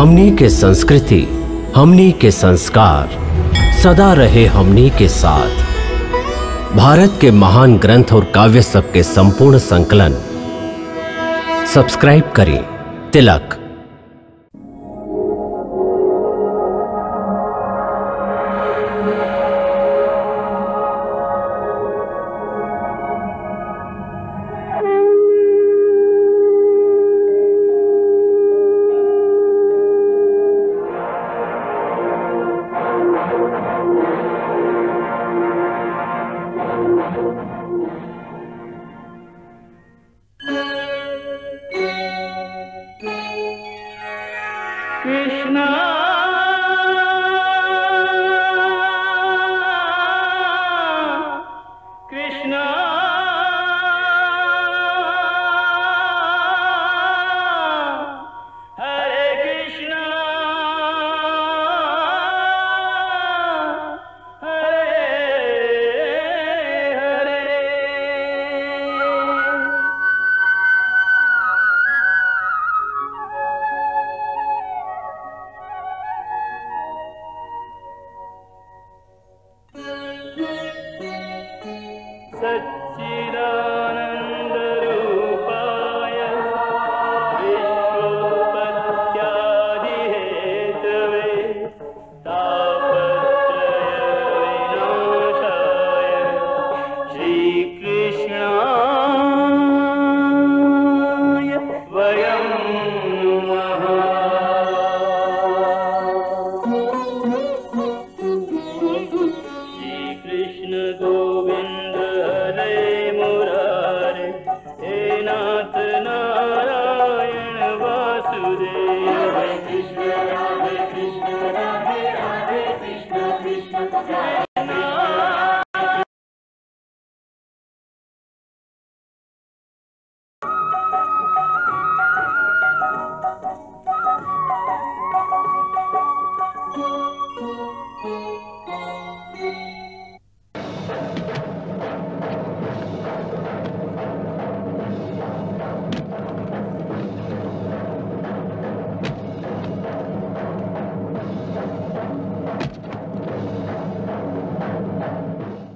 हमनी के संस्कृति, हमनी के संस्कार सदा रहे हमनी के साथ। भारत के महान ग्रंथ और काव्य सब के संपूर्ण संकलन सब्सक्राइब करें तिलक।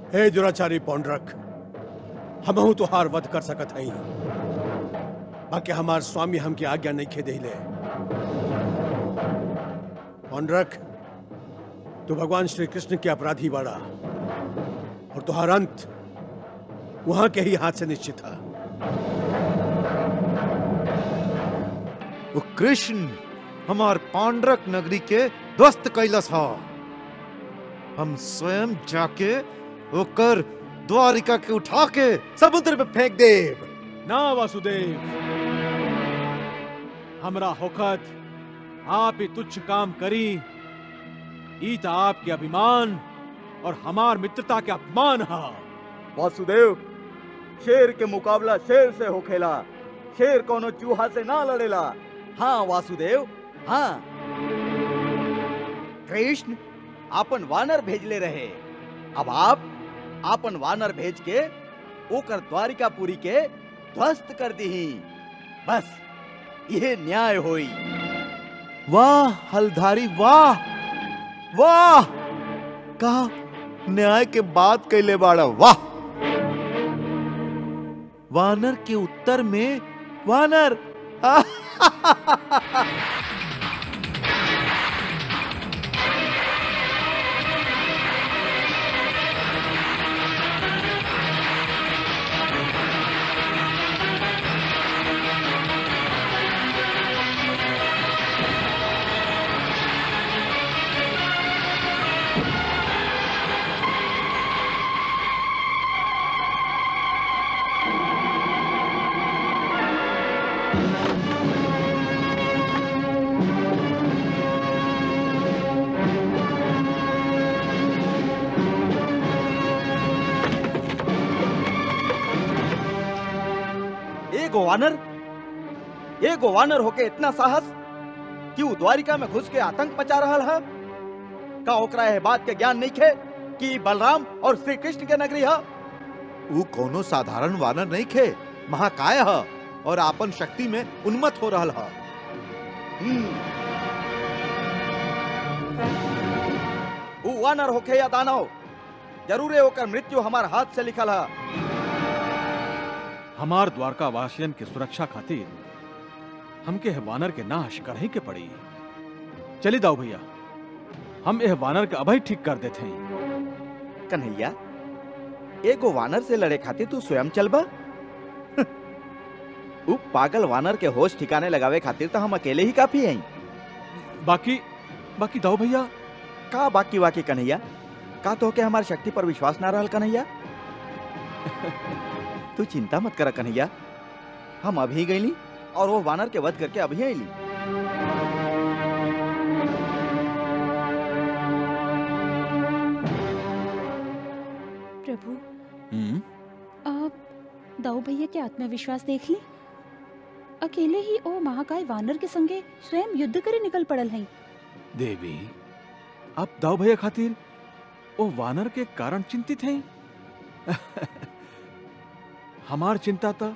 हे दुराचारी पौंड्रक, हमहू तुहार वध कर सकत हई, बाकी हमार स्वामी हमके आज्ञा नहीं खे देले। पौंड्रक, तू भगवान श्री कृष्ण के अपराधी बाड़ा और तुहार अंत वहां के ही हाथ से निश्चित था। वो कृष्ण हमार पौंड्रक नगरी के ध्वस्त कैलस हा। हम स्वयं जाके ओकर द्वारिका के उठा के समुद्र में फेंक देव। ना वासुदेव, हमरा होखत आप ही तुच्छ काम करी, ईता आपके अभिमान और हमार मित्रता के अपमान हा। वासुदेव, शेर के मुकाबला शेर से होखेला, शेर कोनो चूहा से ना लड़ेला। हाँ वासुदेव, हाँ। कृष्ण आपन वानर भेजले रहे, अब आप आपन वानर भेज के ओकर द्वारिकापुरी के ध्वस्त कर दीही। बस यह न्याय होई। वाह हलधारी, वाह वाह, कहा न्याय के बात कैले बाड़ा। वाह, वानर के उत्तर में वानर। एगो वानर होके इतना साहस कि वो द्वारिका में घुस के आतंक मचा रहा है। का ओकरा है बात के ज्ञान नहीं खे कि बलराम और श्री कृष्ण के नगरी है। वो कोनो साधारण वानर नहीं खे, महाकाय है और आपन शक्ति में उन्मत्त हो रहा है। वो वानर होखे या दानव, जरूरे होकर मृत्यु हमार हाथ से लिखल है। हमार द्वारका वासियन की सुरक्षा खातिर हमके यह वानर के नाश कर ही के पड़ी। चली दाऊ भैया, हम यह वानर के अभय ठीक कर देते हैं। कन्हैया, एगो वानर से लड़े खातिर तू स्वयं चलबा? उ पागल वानर के होश ठिकाने लगावे खातिर तो हम अकेले ही काफी हैं। बाकी दाऊ भैया। का बाकी कन्हैया? का तो के हमारी शक्ति पर विश्वास ना रहल कन्हैया? तू चिंता मत कर कन्हैया, हम अभी गईली और वो वानर के वध करके अभी आईली। प्रभु, आप दाऊ भैया के आत्मविश्वास देख ली। अकेले ही ओ महाकाय वानर के संगे स्वयं युद्ध करे निकल पड़ल हैं। देवी, आप दाऊ भैया खातिर ओ वानर के कारण चिंतित हैं। हमार चिंता तो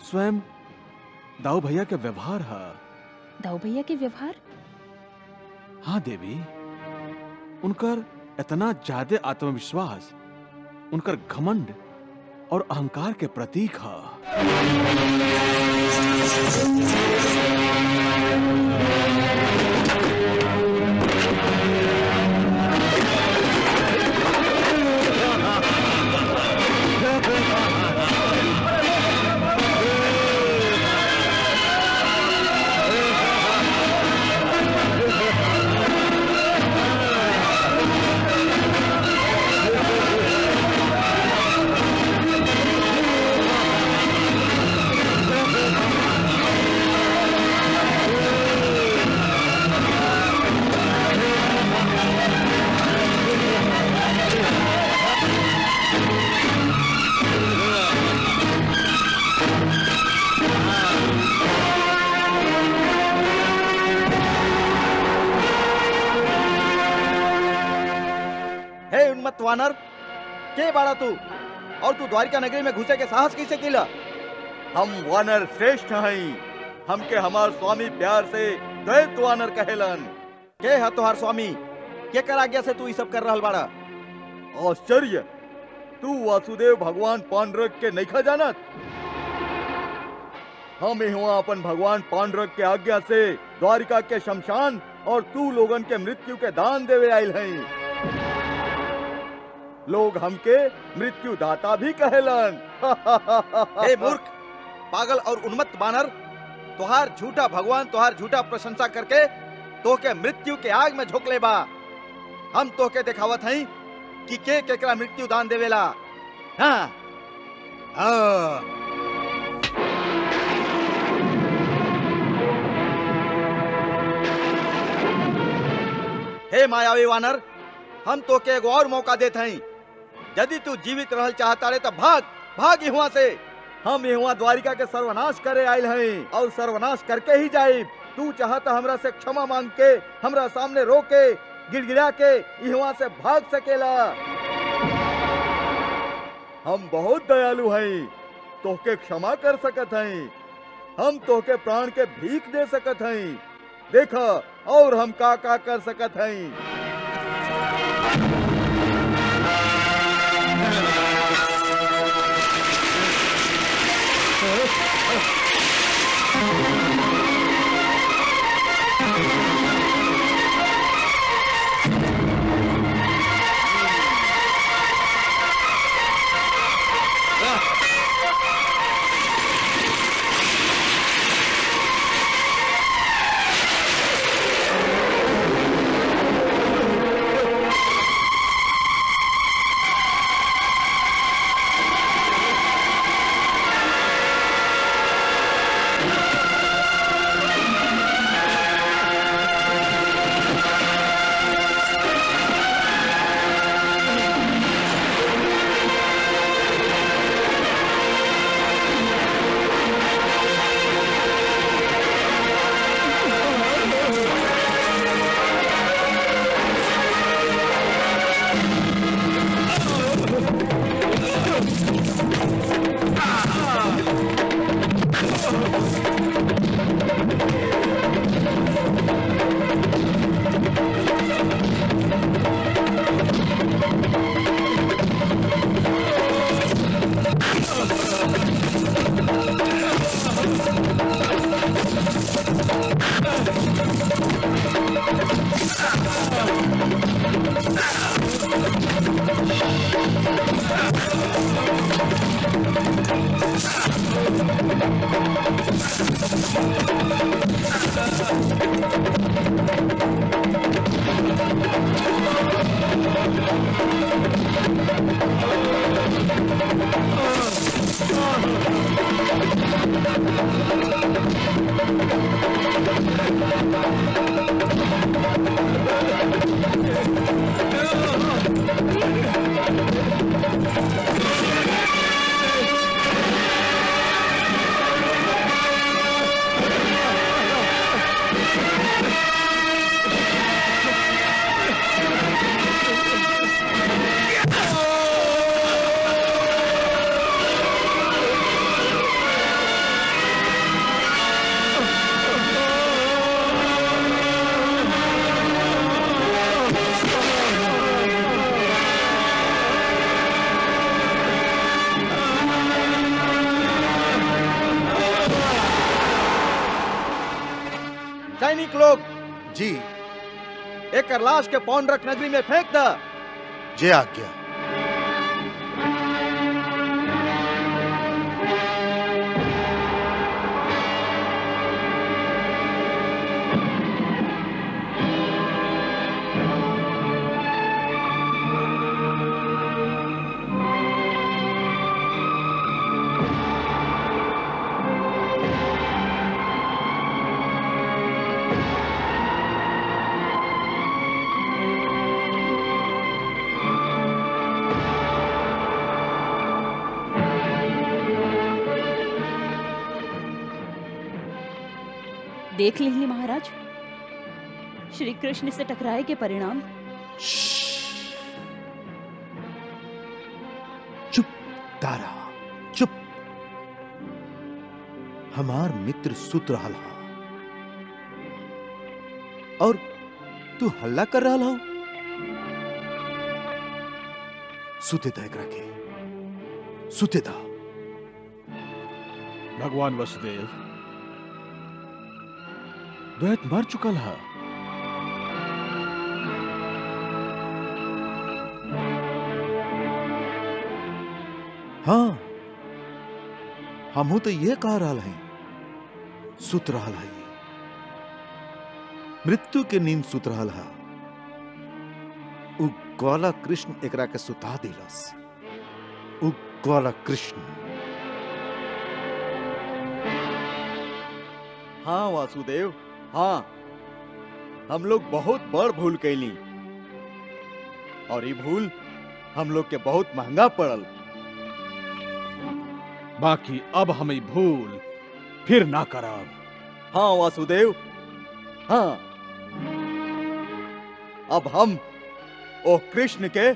स्वयं दाऊ भैया के व्यवहार है। दाऊ भैया के व्यवहार? हाँ देवी, उनकर इतना ज्यादा आत्मविश्वास उनकर घमंड और अहंकार के प्रतीक है। वानर, के बाड़ा तू? और तू द्वारिका नगरी में घुसे के साहस कैसे किला? हम वानर श्रेष्ठ हैं। हमके हमार स्वामी प्यार से दैत्य वानर कहेलन। के है तोहार स्वामी? के कर आज्ञा से तू ये सब कर रहल बाड़ा? आश्चर्य, तू वासुदेव भगवान पांडुरंग के नइखा जानत? हम यहाँ अपन भगवान पांडुरंग के आज्ञा से द्वारिका के शमशान और तू लोगन के मृत्यु के दान देवे आयल हैं। लोग हमके मृत्यु दाता भी कहेलन। हे मूर्ख, पागल और उन्मत्त बानर, तोहार झूठा भगवान तोहार झूठा प्रशंसा करके तोके मृत्यु के आग में झोंक ले बा। हम तोके दिखावत हई कि के केकरा मृत्यु दान देवेला। हाँ। हे मायावी वानर, हम तोके एगो और मौका देते हैं। यदि तू जीवित रहल चाहता रे तो भाग यहाँ से। हम यहाँ द्वारिका के सर्वनाश करे आयल हैं और सर्वनाश करके ही जाए। तू चाहता हमरा से क्षमा मांग के हमरा सामने रो के गिड़गिड़ा के यहाँ से भाग सकेला। हम बहुत दयालु हैं, तोहके क्षमा कर सकत हैं। हम तोहके प्राण के भीख दे सकत हैं। देखा और हम का कर सकत हैं। सैनिक लोग जी एक लाश के पौंड्रक नगरी में फेंक द। जय आज्ञा। देख लीजिए महाराज, श्री कृष्ण से टकराए के परिणाम। चुप तारा, चुप। हमार मित्र सुत रहा हा और तू हल्ला कर रहा हो। सुते दा एकरा के, सुते दा। भगवान वसुदेव, द्वैत मर चुकल है। हाँ, हमहू तो ये कह रहा है, सुत रहा है, मृत्यु के नींद सुत रहा है। उ ग्वाला कृष्ण एकरा के सुता दिलस। उ ग्वाला कृष्ण। हाँ वासुदेव, हाँ, हम लोग बहुत बड़ भूल कैली और ये भूल हम लोग के बहुत महंगा पड़ल। बाकी अब हमें भूल फिर ना करब। हाँ वासुदेव, हाँ, अब हम ओ कृष्ण के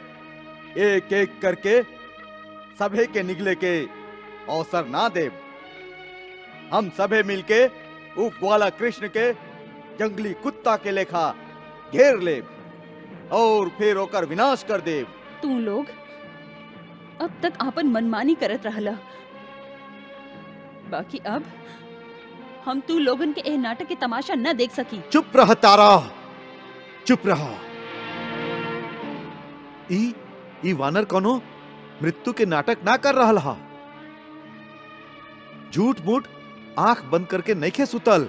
एक एक करके सभे के निगले के अवसर ना देव। हम सभे मिलके उ ग्वाला कृष्ण के जंगली कुत्ता के लेखा घेर ले और फिर ओकर विनाश कर देव। तू लोग अब तक आपन मनमानी करत रहला, बाकी अब हम तू लोगन के ए नाटक के तमाशा न देख सकी। चुप रह तारा, चुप रहा। ई वानर कोनो मृत्यु के नाटक ना कर रहा हा। झूठ मूठ आंख बंद करके नहीं खे सुतल।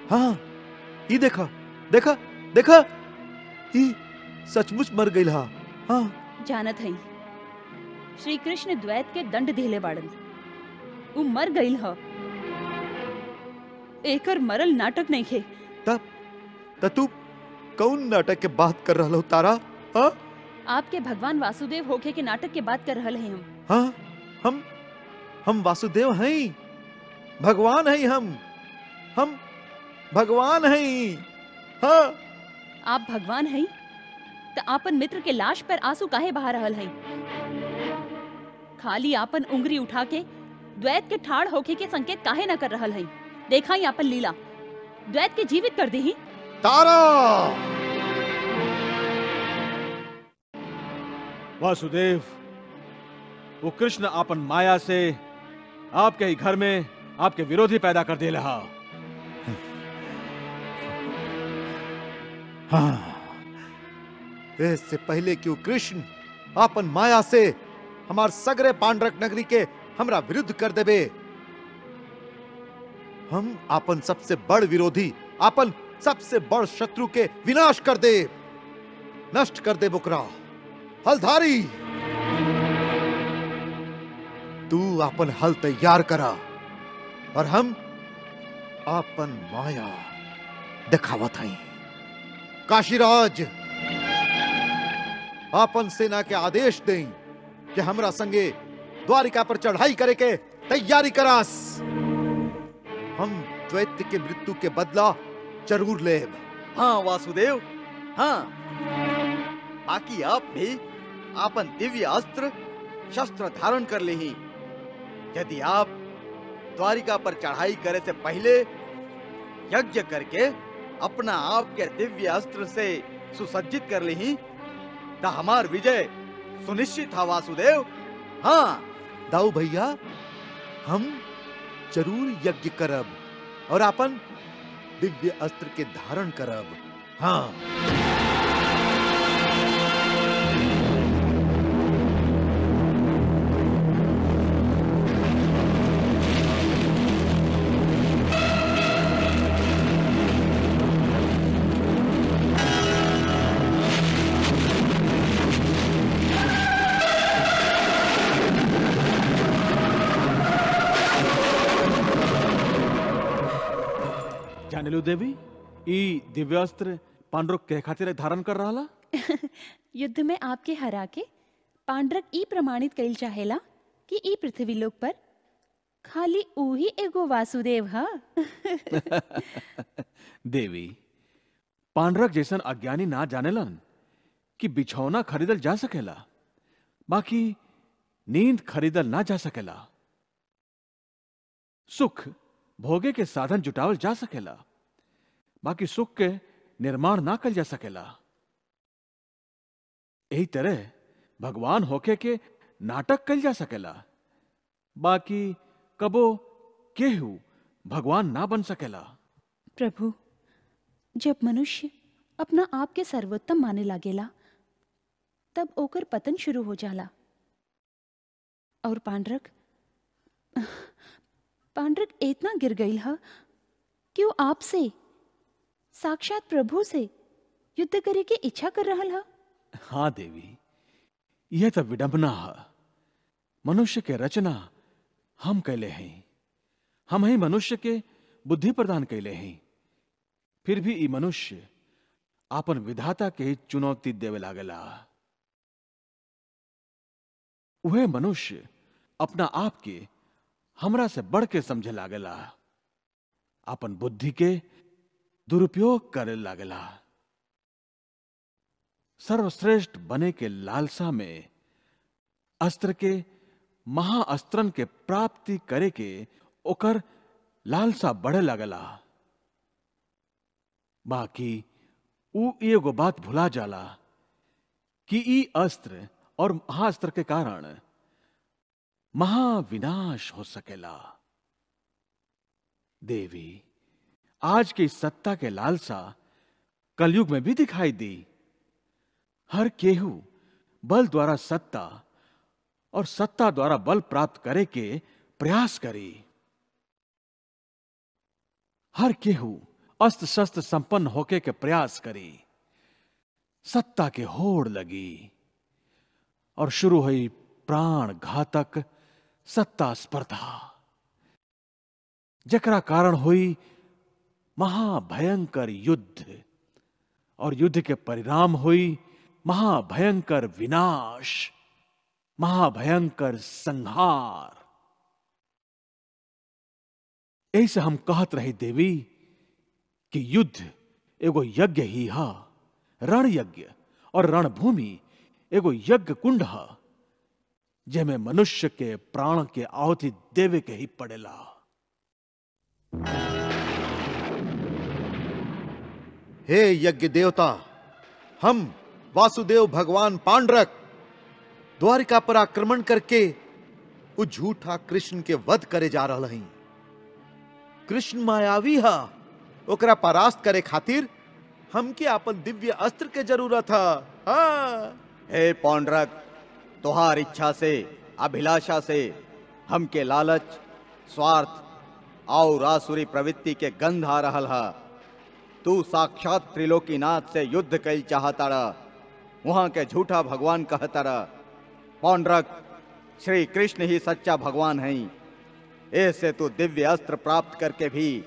हाँ, ई देखा देखा देखा, ई सचमुच मर गई हा। हाँ, जानत है श्री कृष्ण द्वैत के दंड देले बाड़न, उ मर गईल ह। एकर मरल नाटक नहीं खे। तब तू कौन नाटक के बात कर रहा हो तारा? हाँ, आपके भगवान वासुदेव होके के नाटक के बात कर रहल हैं हम। हाँ, हम वासुदेव हैं, भगवान हैं। हम भगवान हैं। हाँ, आप भगवान हैं तो आपन मित्र के लाश पर आंसू काहे बहा रहल हैं? खाली आपन उंगली उठा के द्वैत के ठाड़ होके के संकेत काहे न कर रहल हैं? देखा ही आपन लीला, द्वैत के जीवित कर दी। तारा, वासुदेव, वो कृष्ण आपन माया से आपके ही घर में आपके विरोधी पैदा कर दे रहा। हाँ, इससे पहले क्यों कृष्ण आपन माया से हमार सगरे पांडरक नगरी के हमरा विरुद्ध कर देबे। हम आपन सबसे बड़ विरोधी, आपन सबसे बड़ शत्रु के विनाश कर दे, नष्ट कर दे। बुकरा हलधारी, तू आपन हल तैयार करा और हम आपन माया दिखावत हई। काशीराज, आपन सेना के आदेश दें कि हमरा संगे द्वारिका पर चढ़ाई करे के तैयारी करास। हम दैत्य के मृत्यु के बदला जरूर लेब। हाँ वासुदेव, हाँ। बाकी आप भी आपन दिव्य अस्त्र शस्त्र धारण कर ले ही। यदि आप द्वारिका पर चढ़ाई करे से पहले यज्ञ करके अपना आप के दिव्य अस्त्र से सुसज्जित कर ले ही तो हमार विजय सुनिश्चित है वासुदेव। हाँ दाऊ भैया, हम जरूर यज्ञ करब और अपन दिव्य अस्त्र के धारण करब। हाँ। जानेलू देवी, ई दिव्यास्त्र पांडुरंग के खातिर धारण कर रहा। युद्ध में आपके हरा के पांडुरंग ई प्रमाणित कइल चाहेला कि ई पृथ्वी लोक पर खाली ऊही एगो वासुदेव हा। देवी, पांडुरंग जैसन अज्ञानी ना जानेलन कि बिछौना खरीदल जा सकेला, बाकी नींद खरीदल ना जा सकेला। सुख भोगे के साधन जुटावल जा सकेला, बाकी सुख के निर्माण ना कल जा सकेला। यही तरह भगवान होके के नाटक कल जा सकेला, बाकी कबो केहू भगवान ना बन सकेला। प्रभु, जब मनुष्य अपना आप के सर्वोत्तम माने लागेला तब ओकर पतन शुरू हो जाला। और पांडुरंग इतना गिर गई हा कि वो आपसे साक्षात प्रभु से युद्ध करे के इच्छा कर रहा हा। हाँ देवी, यह तो विडंबना है। मनुष्य के रचना हम कैले हैं, हम ही मनुष्य के बुद्धि प्रदान कैले हैं। फिर भी ई मनुष्य आपन विधाता के चुनौती देवे लागला। वह मनुष्य अपना आप के हमरा से बढ़ के समझे लागला, अपन बुद्धि के दुरुपयोग करे लागला। सर्वश्रेष्ठ बने के लालसा में अस्त्र के महाअस्त्रन के प्राप्ति करे के ओकर लालसा बढ़े लागला। बाकी ऊ एगो बात भुला जाला कि ई अस्त्र और महाअस्त्र के कारण महाविनाश हो सकेला। देवी, आज की सत्ता के लालसा कलयुग में भी दिखाई दी। हर केहू बल द्वारा सत्ता और सत्ता द्वारा बल प्राप्त करे के प्रयास करी। हर केहू अस्त्र शस्त्र संपन्न होके के प्रयास करी। सत्ता के होड़ लगी और शुरू हुई प्राण घातक सत्ता स्पर्धा, जकरा कारण हुई महाभयंकर युद्ध और युद्ध के परिणाम हुई महाभयंकर विनाश, महाभयंकर संहार। ऐसे हम कहत रही देवी कि युद्ध एगो यज्ञ ही है, रण यज्ञ और रणभूमि एगो यज्ञ कुंड है, जेमे मनुष्य के प्राण के आहुति देवे के ही पड़ेला। हे यज्ञ देवता, हम वासुदेव भगवान पांडुरंग द्वारिका पर आक्रमण करके उस झूठा कृष्ण के वध करे जा रहा हई। कृष्ण मायावी हा, ओकरा परास्त करे खातिर हमके अपन दिव्य अस्त्र के जरूरत है। हाँ। हे पांडुरंग, तुहार इच्छा से अभिलाषा से हमके लालच, स्वार्थ और आसुरी प्रवृत्ति के गंध आ रहल हा। तू साक्षात त्रिलोकीनाथ से युद्ध कई चाहताड़ा, वहां के झूठा भगवान कहताड़ा। पांडुरंग, श्री कृष्ण ही सच्चा भगवान हैं। ऐसे तू दिव्य अस्त्र प्राप्त करके भी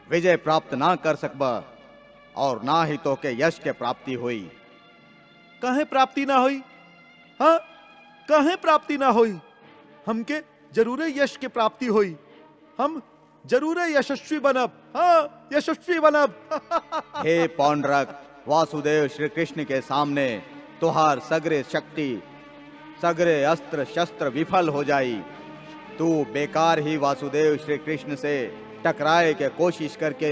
विजय प्राप्त ना कर सकबा। और ना ही तो के यश के प्राप्ति हुई। काहे प्राप्ति ना हुई? हाँ, काहे प्राप्ति ना हुई? हमके जरूर यश के प्राप्ति हुई। हम जरूर यशस्वी बनब। हाँ, यशस्वी बनब। हे पौंड्रक, वासुदेव श्री कृष्ण के सामने तुहार सगरे शक्ति, सगरे अस्त्र शस्त्र विफल हो जाई। तू बेकार ही वासुदेव श्री कृष्ण से टकराए के कोशिश करके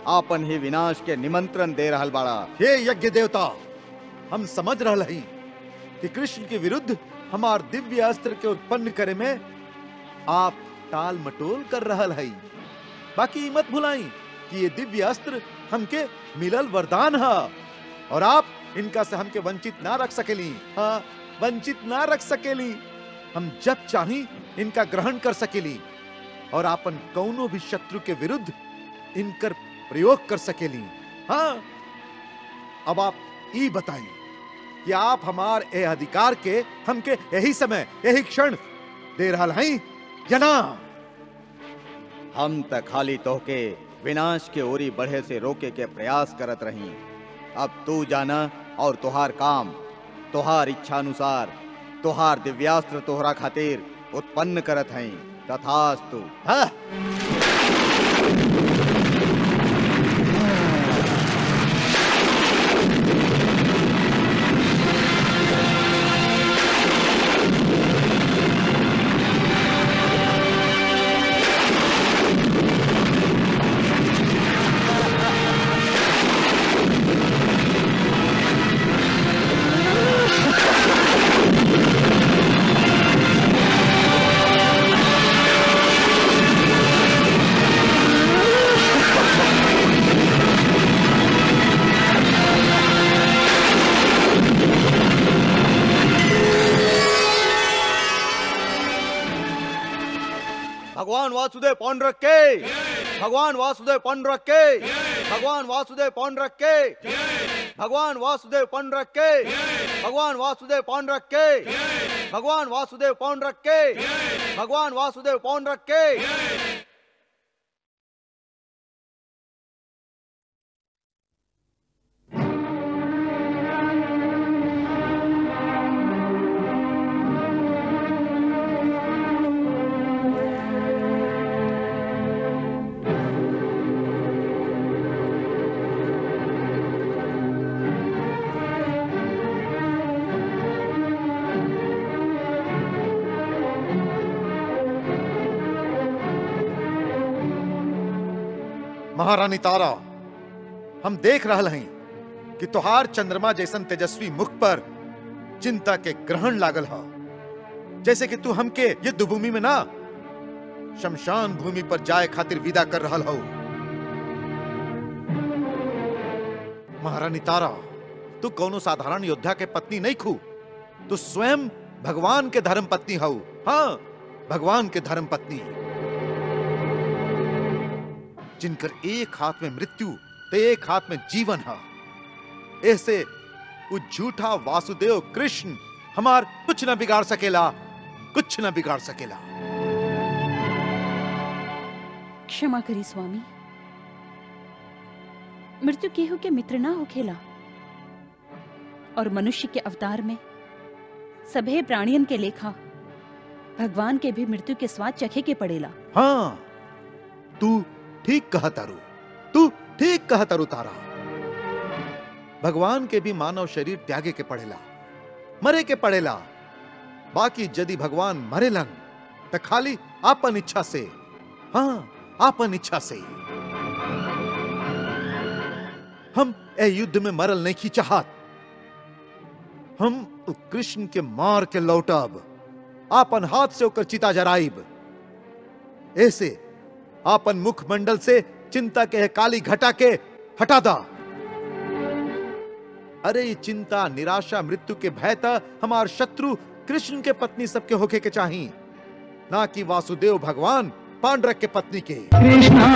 आपन ही विनाश के निमंत्रण दे रहल बाड़ा। हे यज्ञ देवता, हम समझ रहल हई कि कृष्ण के विरुद्ध हमार दिव्य अस्त्र के उत्पन्न करे में आप टाल मटोल कर रहल हई। बाकी मत भुलाई कि ये दिव्य अस्त्र हमके मिलल वरदान है और आप इनका से हमके वंचित ना रख सकेली। हाँ, वंचित ना रख सकेली। हम जब चाही इनका ग्रहण कर सकेली और आपन कौनो भी शत्रु के विरुद्ध इनकर प्रयोग कर सकेली। हाँ, अब आप ई बताई कि आप हमार ए अधिकार के हमके यही समय यही क्षण दे रहल हई या ना? हम तक खाली तोहके विनाश के ओरी बढ़े से रोके के प्रयास करत रही। अब तू जाना और तुहार काम तुहार इच्छा अनुसार तुहार दिव्यास्त्र तोहरा खातिर उत्पन्न करत हई। तथास्तु। हाँ। भगवान वासुदेव पौंड्रक के, भगवान वासुदेव पौंड्रक के, भगवान वासुदेव पौंड्रक के, भगवान वासुदेव पौंड्रक के, भगवान वासुदेव पौंड्रक के, भगवान वासुदेव पौंड्रक के, भगवान वासुदेव पौंड्रक के। महारानी तारा, हम देख रहल हई कि तुहार चंद्रमा जैसन तेजस्वी मुख पर चिंता के ग्रहण लागल है। जैसे कि तू हमके युद्ध भूमि में ना, शमशान भूमि पर जाए खातिर विदा कर रहल हो। महारानी तारा, तू कौनो साधारण योद्धा के पत्नी नहीं खू, तू स्वयं भगवान के धर्म पत्नी हो। हाँ, भगवान के धर्म पत्नी, जिनकर एक हाथ में मृत्यु तो एक हाथ में जीवन है। ऐसे वो झूठा वासुदेव कृष्ण हमार कुछ न बिगाड़ सकेला, कुछ न बिगाड़ सकेला। क्षमा करी स्वामी, मृत्यु केहू के मित्र ना होखेला और मनुष्य के अवतार में सभे प्राणियन के लेखा भगवान के भी मृत्यु के स्वाद चखे के पड़ेला। हाँ, तू ठीक कहा तारू, तू ठीक कहा तारू तारा। भगवान के भी मानव शरीर त्यागे के पड़ेला, मरे के पड़ेला। बाकी यदि भगवान मरेलन तो खाली आपन इच्छा से। हाँ, आपन इच्छा से। हम ए युद्ध में मरल नहीं की चाहत। हम कृष्ण के मार के लौटब, आपन हाथ से होकर चिता जराइब। ऐसे आपन मुखमंडल से चिंता के काली घटा के हटा दा। अरे ये चिंता, निराशा, मृत्यु के भय था हमार शत्रु कृष्ण के पत्नी सबके होके के चाहिए, ना कि वासुदेव भगवान पांडरक के पत्नी के। कृष्णा